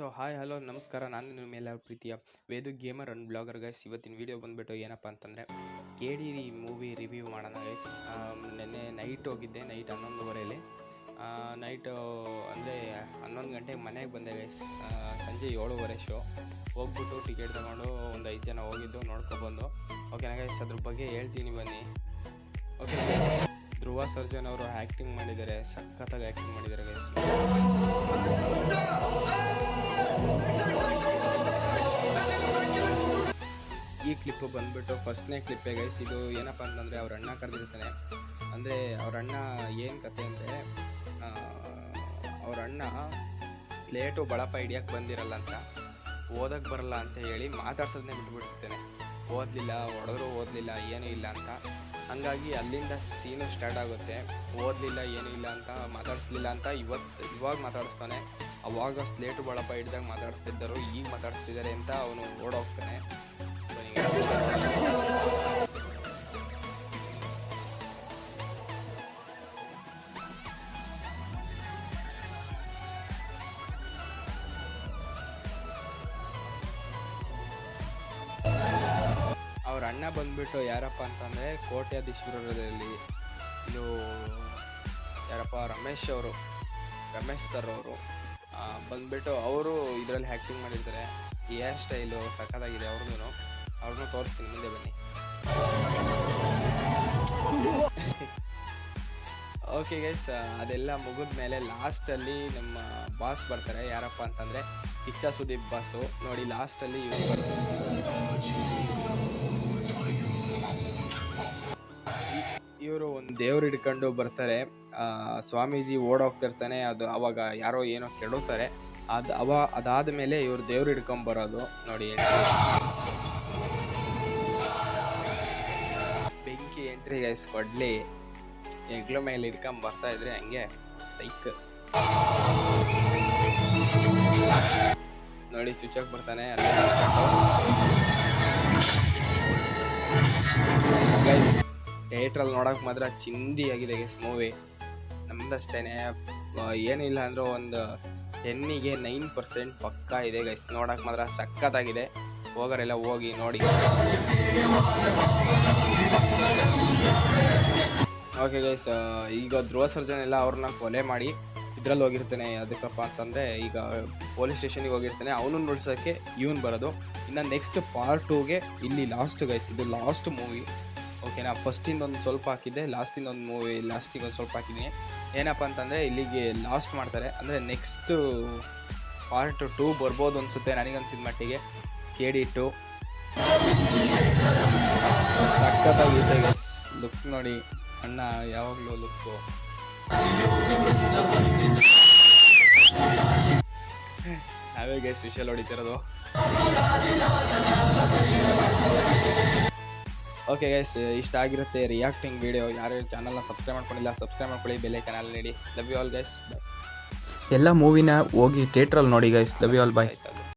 So hi hello ನಮಸ್ಕಾರ. ನಾನು ನಿಮ್ಮ ಮೇಲೆ ಪ್ರೀತಿಯ ವೇದು ಗೇಮರ್ ಅಂಡ್ ಬ್ಲಾಗರ್ ಗೈಸ್. ಇವತ್ತಿನ ವೀಡಿಯೋ ಬಂದುಬಿಟ್ಟು ಏನಪ್ಪ ಅಂತಂದರೆ KD ಮೂವಿ ರಿವ್ಯೂ ಮಾಡೋಣ ಗೈಸ್. ನೆನ್ನೆ ನೈಟ್ ಹೋಗಿದ್ದೆ, ನೈಟ್ 11:30 ನೈಟು ಅಂದರೆ 11 ಗಂಟೆಗೆ ಮನೆಗೆ ಬಂದೆ ಗೈಸ್. ಸಂಜೆ 7:30 ಶೋ ಹೋಗ್ಬಿಟ್ಟು ಟಿಕೆಟ್ ತೊಗೊಂಡು ಒಂದು 5 ಜನ ಹೋಗಿದ್ದು ನೋಡ್ಕೊಬಂದು. ಓಕೆನಾ ಗೈಸ್, ಅದ್ರ ಬಗ್ಗೆ ಹೇಳ್ತೀನಿ ಬನ್ನಿ. ಓಕೆ, ಧ್ರುವ ಸರ್ಜನ್ ಅವರು ಆ್ಯಕ್ಟಿಂಗ್ ಮಾಡಿದ್ದಾರೆ, ಸಖತ್ತಾಗಿ ಆ್ಯಕ್ಟಿಂಗ್ ಮಾಡಿದ್ದಾರೆ ಗೈಸ್. ಈ ಕ್ಲಿಪ್ಪು ಬಂದ್ಬಿಟ್ಟು ಫಸ್ಟ್ನೇ ಕ್ಲಿಪ್ಪೇ ಗೈಸ್. ಇದು ಏನಪ್ಪ ಅಂತಂದರೆ ಅವ್ರ ಅಣ್ಣ ಕರೆದಿರ್ತಾನೆ. ಅಂದರೆ ಅವ್ರ ಅಣ್ಣ ಏನು ಕತೆ ಅಂದರೆ, ಅವ್ರ ಅಣ್ಣ ಸ್ಲೇಟು ಬಳಪ ಹಿಡಿಯೋಕ್ಕೆ ಬಂದಿರಲ್ಲ ಅಂತ, ಓದಕ್ಕೆ ಬರಲ್ಲ ಅಂತ ಹೇಳಿ ಮಾತಾಡ್ಸೋದನ್ನೇ ಬಿಟ್ಬಿಟ್ಟಿರ್ತಾನೆ. ಓದಲಿಲ್ಲ, ಹೊಡೆದ್ರು ಓದಲಿಲ್ಲ, ಏನೂ ಇಲ್ಲ ಅಂತ. ಹಾಗಾಗಿ ಅಲ್ಲಿಂದ ಸೀನು ಸ್ಟಾರ್ಟ್ ಆಗುತ್ತೆ. ಓದಲಿಲ್ಲ, ಏನೂ ಇಲ್ಲ ಅಂತ, ಮಾತಾಡಿಸ್ಲಿಲ್ಲ ಅಂತ ಇವಾಗ ಮಾತಾಡಿಸ್ತಾನೆ. ಅವಾಗ ಸ್ಲೇಟು ಬಳಪ ಹಿಡ್ದಾಗ ಮಾತಾಡಿಸ್ತಿದ್ದರು, ಈಗ ಮಾತಾಡಿಸ್ತಿದ್ದಾರೆ ಅಂತ ಅವನು ಓಡೋಗ್ತಾನೆ. ಅವ್ರ ಅಣ್ಣ ಬಂದ್ಬಿಟ್ಟು ಯಾರಪ್ಪ ಅಂತಂದರೆ ಕೋಟ್ಯಾಧೀಶ್ವರರಲ್ಲಿ ಇದು ಯಾರಪ್ಪ, ರಮೇಶ್ ಸರ್ ಅವರು ಬಂದ್ಬಿಟ್ಟು ಅವರು ಇದರಲ್ಲಿ ಆ್ಯಕ್ಟಿಂಗ್ ಮಾಡಿರ್ತಾರೆ. ಹೇರ್ ಸ್ಟೈಲು ಸಖತ್ತಾಗಿದೆ ಅವ್ರನ್ನೂ ತೋರಿಸ್ತೀನಿ, ಮುಂದೆ ಬನ್ನಿ. ಓಕೆ ಗೈಸ್, ಅದೆಲ್ಲ ಮುಗಿದ ಮೇಲೆ ಲಾಸ್ಟಲ್ಲಿ ನಮ್ಮ ಬಾಸ್ ಬರ್ತಾರೆ. ಯಾರಪ್ಪ ಅಂತಂದರೆ ಕಿಚ್ಚ ಸುದೀಪ್ ಬಾಸು. ನೋಡಿ ಲಾಸ್ಟಲ್ಲಿ ಇವ್ರು ಬರ್ತಾರೆ. ಇವರು ಒಂದು ದೇವ್ರು ಹಿಡ್ಕೊಂಡು ಬರ್ತಾರೆ. ಸ್ವಾಮೀಜಿ ಓಡೋಗ್ತಿರ್ತಾನೆ. ಅವಾಗ ಯಾರೋ ಏನೋ ಕೆಡುತ್ತಾರೆ. ಅದಾದ ಮೇಲೆ ಇವ್ರು ದೇವ್ರು ಹಿಡ್ಕೊಂಬರೋದು ನೋಡಿ. ಬೆಂಕಿ ಎಂಟ್ರಿ ಗೈಸ್, ಕೊಡ್ಲಿ ಹೆಗ್ಲ ಮೇಲೆ ಹಿಡ್ಕೊಂಡ್ ಬರ್ತಾ ಇದ್ರೆ ಹಂಗೆ ಸೈಕ್ ನೋಡಿ, ಚುಚ್ಚಕ್ ಬರ್ತಾನೆ. ಗೈಸ್ ಥಿಯೇಟ್ರಲ್ಲಿ ನೋಡೋಕೆ ಮಾತ್ರ ಚಿಂದಿ ಆಗಿದೆ ಗೈಸ್ ಮೂವಿ. ನಮ್ದಷ್ಟೇನೆ, ಏನಿಲ್ಲ ಅಂದರೂ ಒಂದು 10ಗೆ 9% ಪಕ್ಕಾ ಇದೆ ಗೈಸ್. ನೋಡೋಕೆ ಮಾತ್ರ ಸಖತ್ತಾಗಿದೆ. ಹೋಗೋರೆಲ್ಲ ಹೋಗಿ ನೋಡಿ. ಓಕೆ ಗೈಸ್, ಈಗ ಧ್ರುವ ಸರ್ಜನ್ ಎಲ್ಲ ಅವ್ರನ್ನ ಕೊಲೆ ಮಾಡಿ ಇದ್ರಲ್ಲಿ ಹೋಗಿರ್ತಾನೆ. ಅದಕ್ಕಪ್ಪ ಅಂತಂದರೆ ಈಗ ಪೊಲೀಸ್ ಸ್ಟೇಷನಿಗೆ ಹೋಗಿರ್ತಾನೆ. ಅವನನ್ನು ನುಡ್ಸೋಕ್ಕೆ ಇವನು ಬರೋದು. ಇನ್ನು ನೆಕ್ಸ್ಟ್ ಪಾರ್ಟ್ 2ಗೆ ಇಲ್ಲಿ ಲಾಸ್ಟ್ ಗೈಸ್, ಇದು ಲಾಸ್ಟ್ ಮೂವಿ. ಓಕೆನಾ, ಫಸ್ಟಿಂದ ಒಂದು ಸ್ವಲ್ಪ ಹಾಕಿದ್ದೆ, ಲಾಸ್ಟಿಂದ ಒಂದು ಮೂವಿ ಲಾಸ್ಟಿಗೆ ಒಂದು ಸ್ವಲ್ಪ ಹಾಕಿದ್ದೀನಿ. ಏನಪ್ಪ ಅಂತಂದರೆ ಇಲ್ಲಿಗೆ ಲಾಸ್ಟ್ ಮಾಡ್ತಾರೆ. ಅಂದರೆ ನೆಕ್ಸ್ಟು ಪಾರ್ಟ್ 2 ಬರ್ಬೋದು ಅನಿಸುತ್ತೆ ನನಗನ್ಸಿದ ಮಟ್ಟಿಗೆ. KD 2 ಸಖತ್ತಾಗಿದೆ ಗೈಸ್. ಲುಕ್ ನೋಡಿ, ಅಣ್ಣ ಯಾವಾಗಲೂ ಲುಕ್ಕು. ನಾವೇ ಗೈಸ್ ವಿಷಲ್ ಹೊಡಿತಿರೋದು. ಓಕೆ ಗೈಸ್, ಇಷ್ಟ ಆಗಿರುತ್ತೆ ರಿಯಾಕ್ಟಿಂಗ್ ವಿಡಿಯೋ. ಯಾರ್ಯಾರು ಚಾನಲ್ನ ಸಬ್ಸ್ಕ್ರೈಬ್ ಮಾಡ್ಕೊಂಡಿಲ್ಲ ಸಬ್ಸ್ಕ್ರೈಬ್ ಮಾಡ್ಕೊಳ್ಳಿ, ಬೆಲ್ ಐಕಾನ್ ಅಲ್ಲಿ ನೀಡಿ. Love you all guys, bye. ಎಲ್ಲ ಮೂವಿನ ಹೋಗಿ ಥಿಯೇಟ್ರಲ್ಲಿ ನೋಡಿ guys. Love you all, bye.